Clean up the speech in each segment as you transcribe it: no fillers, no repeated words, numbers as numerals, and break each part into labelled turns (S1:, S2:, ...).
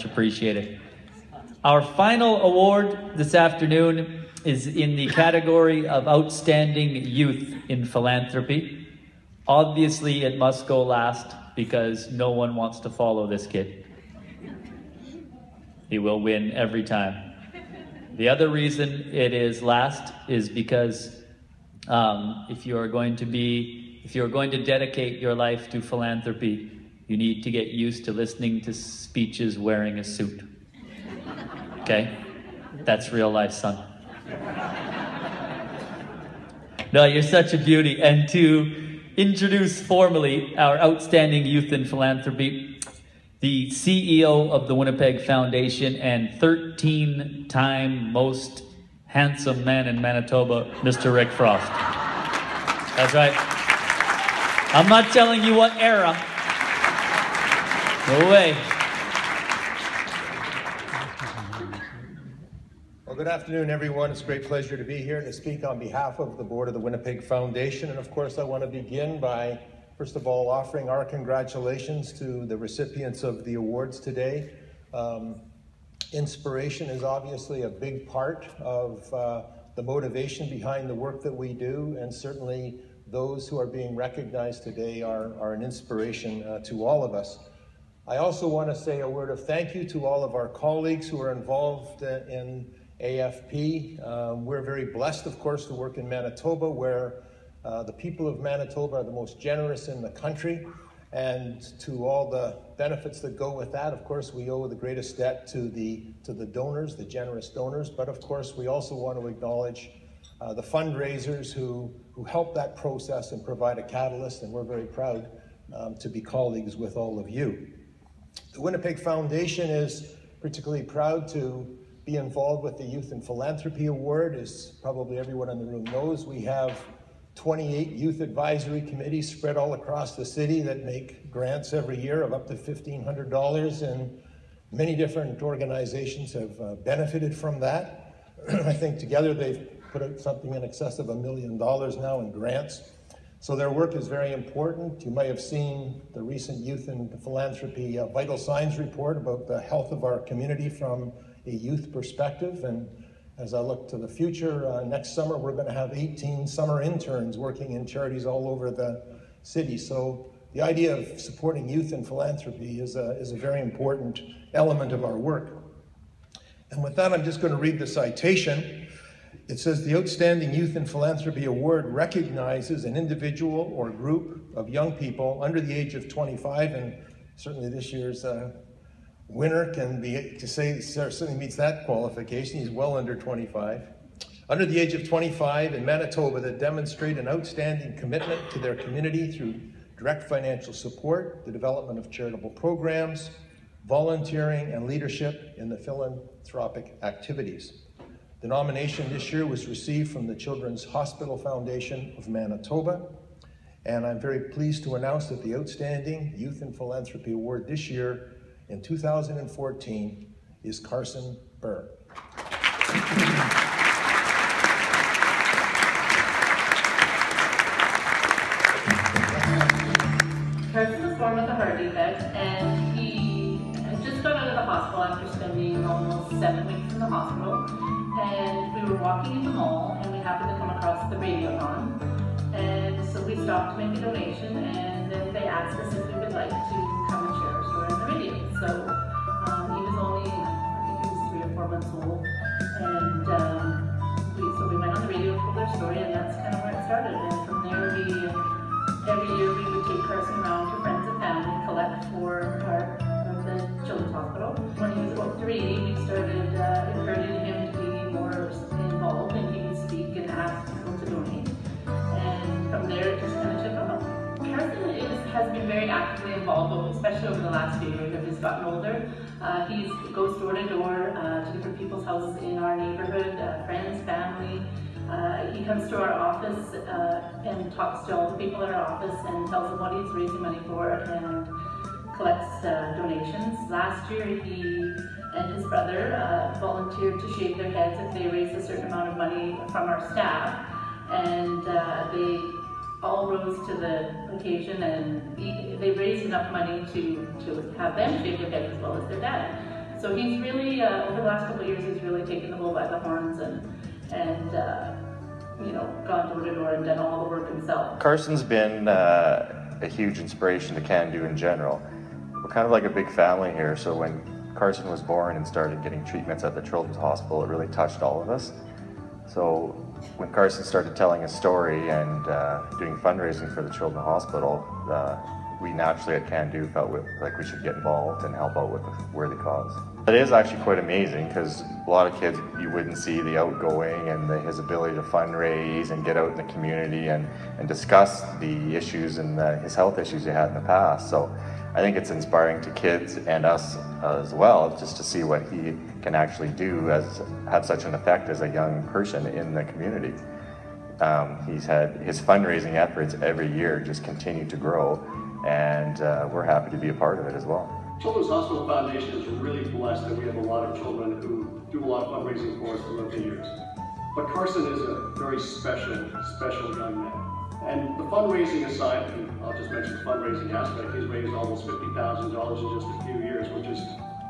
S1: much appreciated. Our final award this afternoon is in the category of Outstanding Youth in Philanthropy. Obviously, it must go last because no one wants to follow this kid. He will win every time. The other reason it is last is because if you're going to dedicate your life to philanthropy, you need to get used to listening to speeches wearing a suit. Okay? That's real life, son. No, you're such a beauty. And to introduce formally our Outstanding Youth in Philanthropy, the CEO of the Winnipeg Foundation and 13-time most handsome man in Manitoba, Mr. Rick Frost. That's right. I'm not telling you what era. No way.
S2: Well, good afternoon, everyone. It's a great pleasure to be here to speak on behalf of the board of the Winnipeg Foundation. And of course, I want to begin by, first of all, offering our congratulations to the recipients of the awards today. Inspiration is obviously a big part of the motivation behind the work that we do, and certainly those who are being recognized today are an inspiration to all of us. I also want to say a word of thank you to all of our colleagues who are involved in AFP. We're very blessed, of course, to work in Manitoba, where the people of Manitoba are the most generous in the country, and to all the benefits that go with that, of course, we owe the greatest debt to the donors, the generous donors, but of course, we also want to acknowledge the fundraisers who help that process and provide a catalyst, and we're very proud to be colleagues with all of you. The Winnipeg Foundation is particularly proud to be involved with the Youth in Philanthropy Award. As probably everyone in the room knows, we have 28 youth advisory committees spread all across the city that make grants every year of up to $1,500, and many different organizations have benefited from that. I think together they've put out something in excess of $1 million now in grants. So their work is very important. You may have seen the recent Youth in Philanthropy Vital Signs report about the health of our community from a youth perspective. And as I look to the future, next summer we're going to have 18 summer interns working in charities all over the city. So the idea of supporting youth in philanthropy is a very important element of our work. And with that, I'm just going to read the citation. It says, the Outstanding Youth in Philanthropy Award recognizes an individual or group of young people under the age of 25, and certainly this year's winner can be, to say, certainly meets that qualification. He's well under 25. Under the age of 25 in Manitoba that demonstrate an outstanding commitment to their community through direct financial support, the development of charitable programs, volunteering, and leadership in the philanthropic activities. The nomination this year was received from the Children's Hospital Foundation of Manitoba, and I'm very pleased to announce that the Outstanding Youth in Philanthropy Award this year in 2014 is Carson Burr.
S3: Carson was born with a heart defect, and he had just got out of the hospital after spending almost 7 weeks in the hospital. And we were walking in the mall, and we happened to come across the Radiothon. And so we stopped to make a donation, and then they asked us if we would like to come and share our story on the radio. So he was only, I think he was 3 or 4 months old. And so we went on the radio, told our story, and that's kind of where it started. And from there, every year we would take Carson around to friends and family, collect for the Children's Hospital. When he was about 3, we started encouraging him to be more involved, and he would speak and ask people to donate. And from there, it just kind of took off. Carson has been very actively involved, especially over the last few years as he's gotten older. He goes door to door to different people's houses in our neighborhood, friends, family. He comes to our office and talks to all the people in our office and tells them what he's raising money for and collects donations. Last year, he and his brother volunteered to shave their heads if they raised a certain amount of money from our staff, and they all rose to the occasion, and they raised enough money to have them shave their heads as well as their dad. So he's really, over the last couple of years, he's really taken the bull by the horns and you know, gone door to door and done all the work himself.
S4: Carson's been a huge inspiration to Can Do in general. We're kind of like a big family here, so when Carson was born and started getting treatments at the Children's Hospital, it really touched all of us. So when Carson started telling his story and doing fundraising for the Children's Hospital, we naturally at Can Do felt like we should get involved and help out with a worthy cause. It is actually quite amazing because a lot of kids, you wouldn't see the outgoing and his ability to fundraise and get out in the community and discuss the issues and his health issues he had in the past. So I think it's inspiring to kids and us as well, just to see what he can actually do, have such an effect as a young person in the community. He's had his fundraising efforts every year just continue to grow, and we're happy to be a part of it as well.
S5: Children's Hospital Foundation is really blessed that we have a lot of children who do a lot of fundraising for us throughout the years. But Carson is a very special young man. And the fundraising aside, and I'll just mention the fundraising aspect, he's raised almost $50,000 in just a few years, which is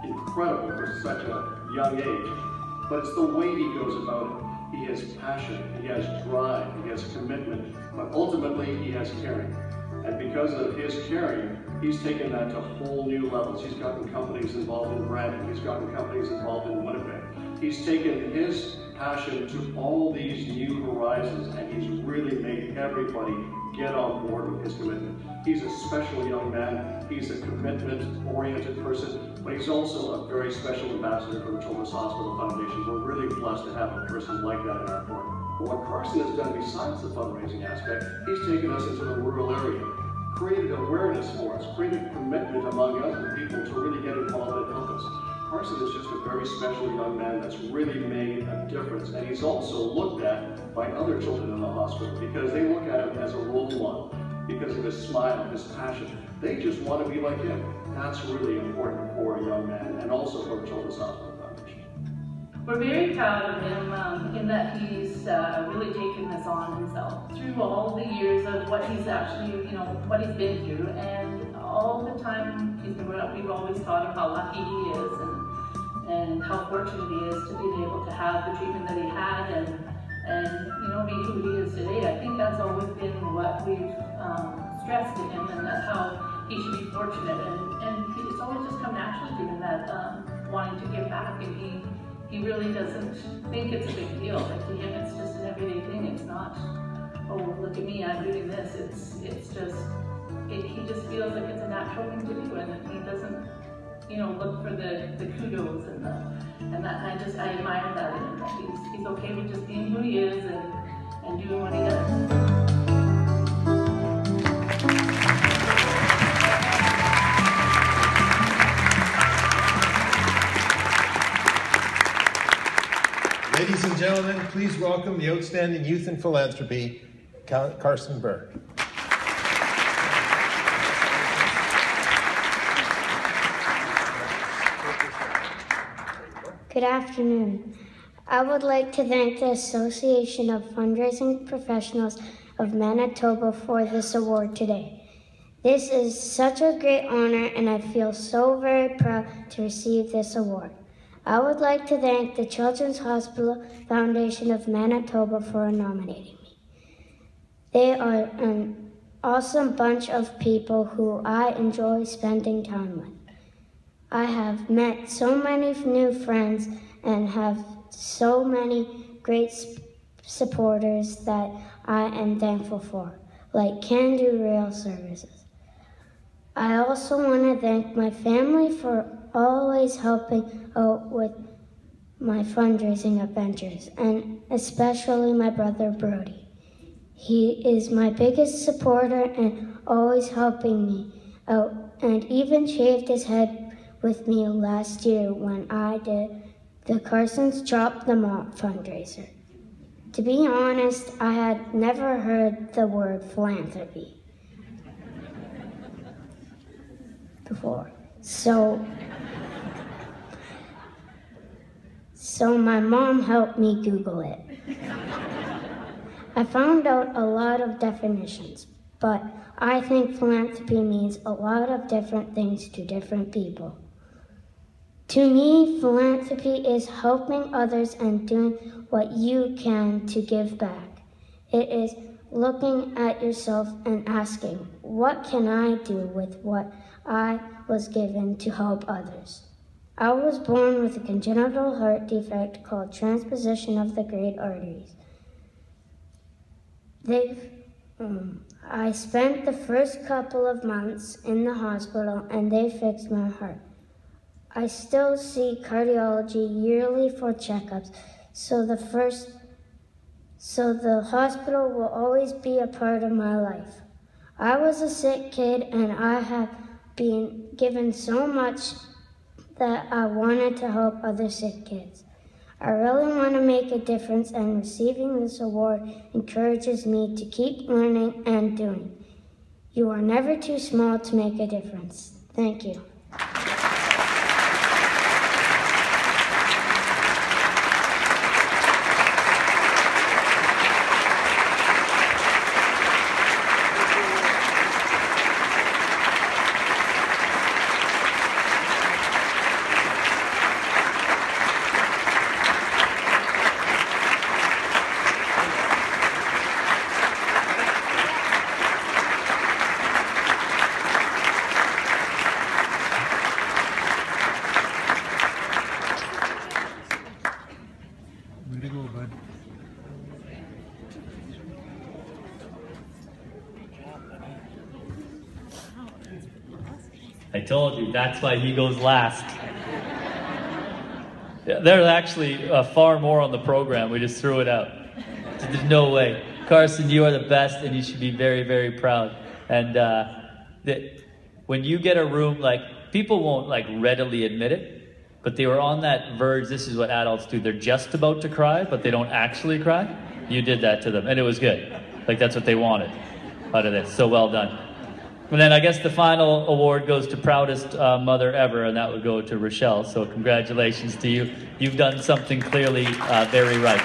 S5: incredible for such a young age. But it's the way he goes about it. He has passion, he has drive, he has commitment, but ultimately he has caring. And because of his caring, he's taken that to whole new levels. He's gotten companies involved in Brandon, he's gotten companies involved in Winnipeg. He's taken his passion to all these new horizons, and he's really made everybody get on board with his commitment. He's a special young man, he's a commitment-oriented person, but he's also a very special ambassador for the Children's Hospital Foundation. We're really blessed to have a person like that in our board. But what Carson has done besides the fundraising aspect, he's taken us into the rural area, created awareness for us, created commitment among other people to really get involved and help us. Carson is just a very special young man that's really made a difference, and he's also looked at by other children in the hospital because they look at him as a role model because of his smile, his passion. They just want to be like him. That's really important for a young man and also for the Children's Hospital Foundation.
S3: We're very proud of him in that he's really taken this on himself through all the years of what he's actually, you know, what he's been through, and all the time he's been growing up, we've always thought of how lucky he is and how fortunate he is to be able to have the treatment that he had and you know, be who he is today. I think that's always been what we've stressed to him, and that's how he should be fortunate, and it's always just come naturally to him that wanting to give back, and he really doesn't think it's a big deal. Like, to him it's just an everyday thing. It's not, oh, look at me, I'm doing this. It's just, he just feels like it's a natural thing to do, and he doesn't, you know, look for the kudos and that. I admire that in him, that he's okay with just being who he is and doing what he does.
S2: Ladies and gentlemen, please welcome the outstanding youth in philanthropy, Carson Burke.
S6: Good afternoon. I would like to thank the Association of Fundraising Professionals of Manitoba for this award today. This is such a great honor, and I feel so very proud to receive this award. I would like to thank the Children's Hospital Foundation of Manitoba for nominating me. They are an awesome bunch of people who I enjoy spending time with. I have met so many new friends and have so many great supporters that I am thankful for, like Can Do Rail Services. I also want to thank my family for always helping out with my fundraising adventures, and especially my brother Brody. He is my biggest supporter and always helping me out, and even shaved his head with me last year when I did the Carson's Drop the Mop fundraiser. To be honest, I had never heard the word philanthropy before. So my mom helped me Google it. I found out a lot of definitions, but I think philanthropy means a lot of different things to different people. To me, philanthropy is helping others and doing what you can to give back. It is looking at yourself and asking, what can I do with what I was given to help others? I was born with a congenital heart defect called transposition of the great arteries. I spent the first couple of months in the hospital and they fixed my heart. I still see cardiology yearly for checkups, so the hospital will always be a part of my life. I was a sick kid and I have been given so much that I wanted to help other sick kids. I really want to make a difference, and receiving this award encourages me to keep learning and doing. You are never too small to make a difference. Thank you.
S1: I told you, that's why he goes last. There's actually far more on the program. We just threw it out. There's no way. Carson, you are the best, and you should be very, very proud. And when you get a room, like, people won't like readily admit it, but they were on that verge. This is what adults do. They're just about to cry, but they don't actually cry. You did that to them, and it was good. Like, that's what they wanted out of this. So well done. And then I guess the final award goes to proudest mother ever, and that would go to Rochelle. So congratulations to you. You've done something clearly very right.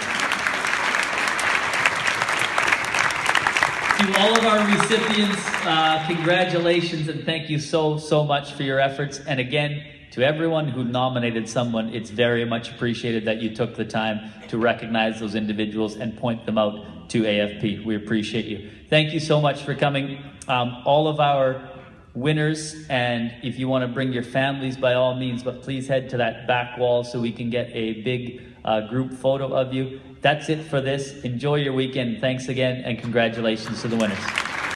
S1: To all of our recipients, congratulations and thank you so, so much for your efforts. And again, to everyone who nominated someone, it's very much appreciated that you took the time to recognize those individuals and point them out to AFP. We appreciate you. Thank you so much for coming. All of our winners, and if you want to bring your families, by all means, but please head to that back wall so we can get a big group photo of you. That's it for this. Enjoy your weekend. Thanks again, and congratulations to the winners.